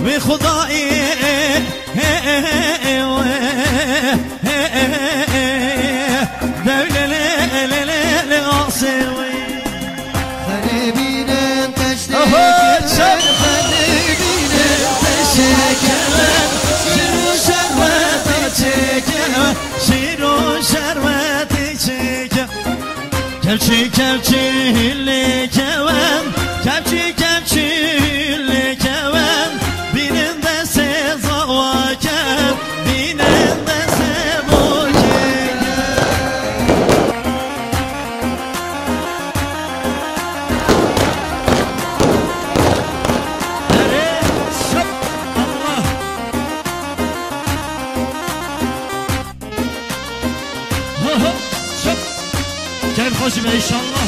به خدایی دولل آسوی خلی بینم تشتیکن خلی بینم تشتیکن شیرو شربتی چکن شیرو شربتی چکن کلچی کلچی لیکوان کلچی کلچی لیکوان بیننده سزاواکن بیننده سبوکن اره شب الله شب كيف خوشم ان شاء الله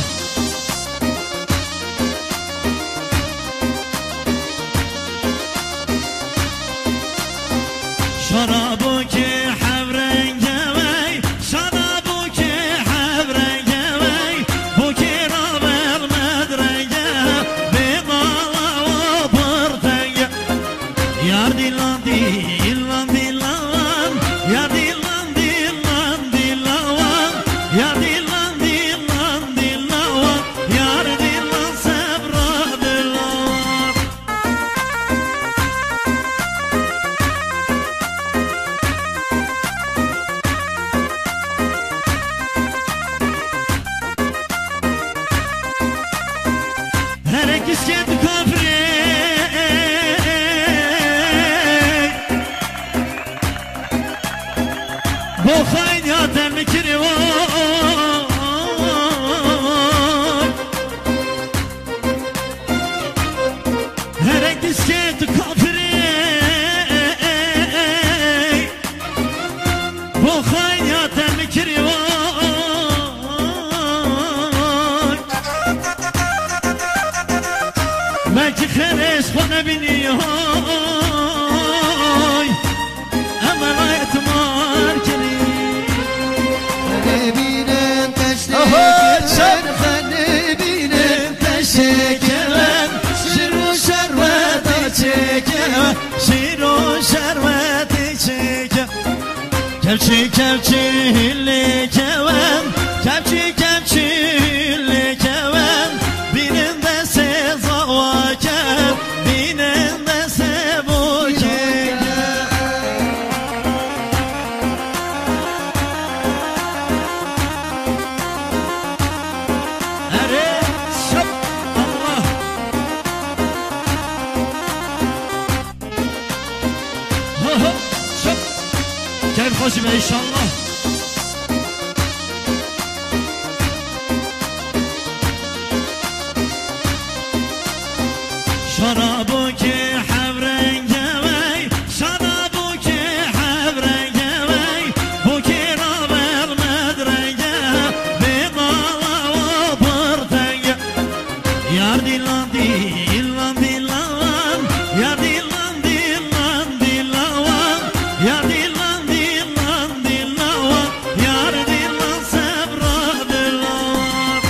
شرابك حبرنجوي شرابك حبرنجوي بوكي رابر مدرنجة بضالة وبرتنجة يا ديلان ديلان ديلان يا ديلان ديلان ديلان يا ديلان ديلان ديلان يا ديلان صبر ديلان هركس كنت كفري بوخاين يا تمكري هركس كنت كفري بوخاين يا تمكري belki خرش خونه بینی اما اعتمار کنی خلی بینم تشتیکن خلی بینم تشتیکن شیرو شربتی چکن شیرو شربتی چکن کلچی کلچی لیکوان کلچی کلچی لیکوان بیننده سزاواکن بیننده سبوکن اره شب الله شب كيف خوشم ان شاء الله شرابك حبرنجوي شرابك حبرنجوي بوكي رابر مدرنجة بضالة وبرتنجة يا ديلان ديلان ديلان يا ديلان ديلان ديلان يا ديلان ديلان ديلان يا ديلان صبر ديلان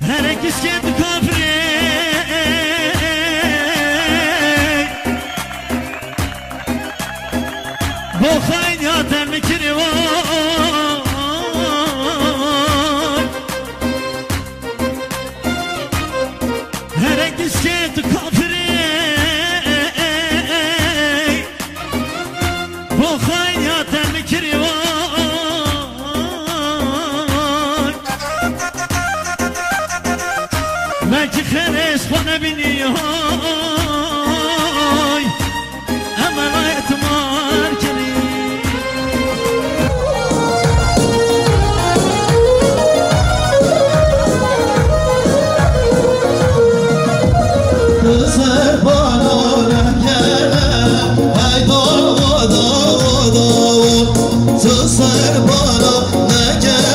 هركس كنت كفري بوخاين يا تمكري هركس كنت كفري بوخاين يا تمكري belki خرش خونه بینی اما اعتمار کنی Kızlar bana gelen Hay dağ dağ dağ Kızlar bana gelen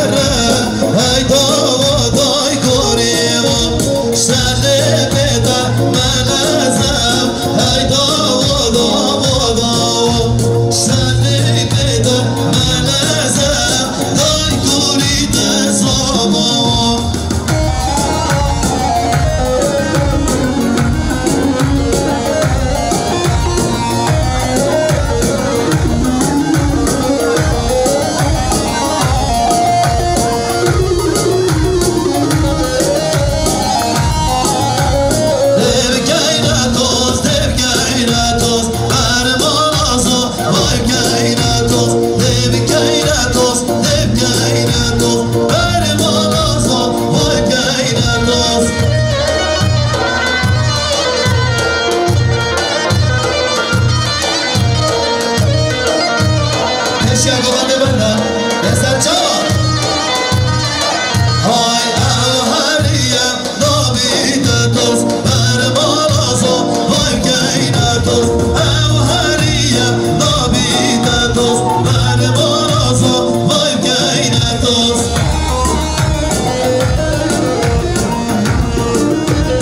یا گوان ببندن دستر چار های اوهریه نابیده توز بر بالازو وای گینه توز اوهریه نابیده توز بر بالازو وای گینه توز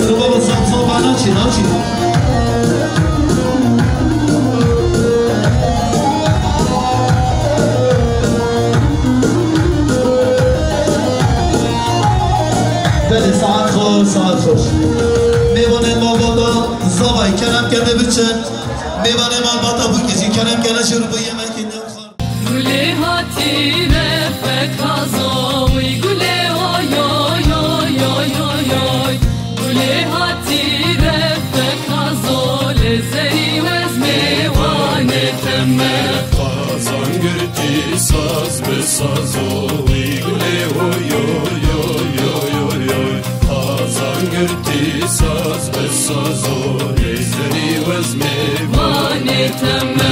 رو بابا سمسو بانا چی نا چی ساعت خوش میوانه ما بادا زاوای کرم کرده بچن میوانه ما بادا بو کسی کرم کرده شروع با یمکی نخوار گله هاتی رفت خازاوی گله آی آی آی آی آی آی گله هاتی رفت خازال زری وز میوانه تمه خازان گردی ساز بسازوی گله آی آی آی آی آی گردی ساز بساز و لیزری وزمی وانه تمه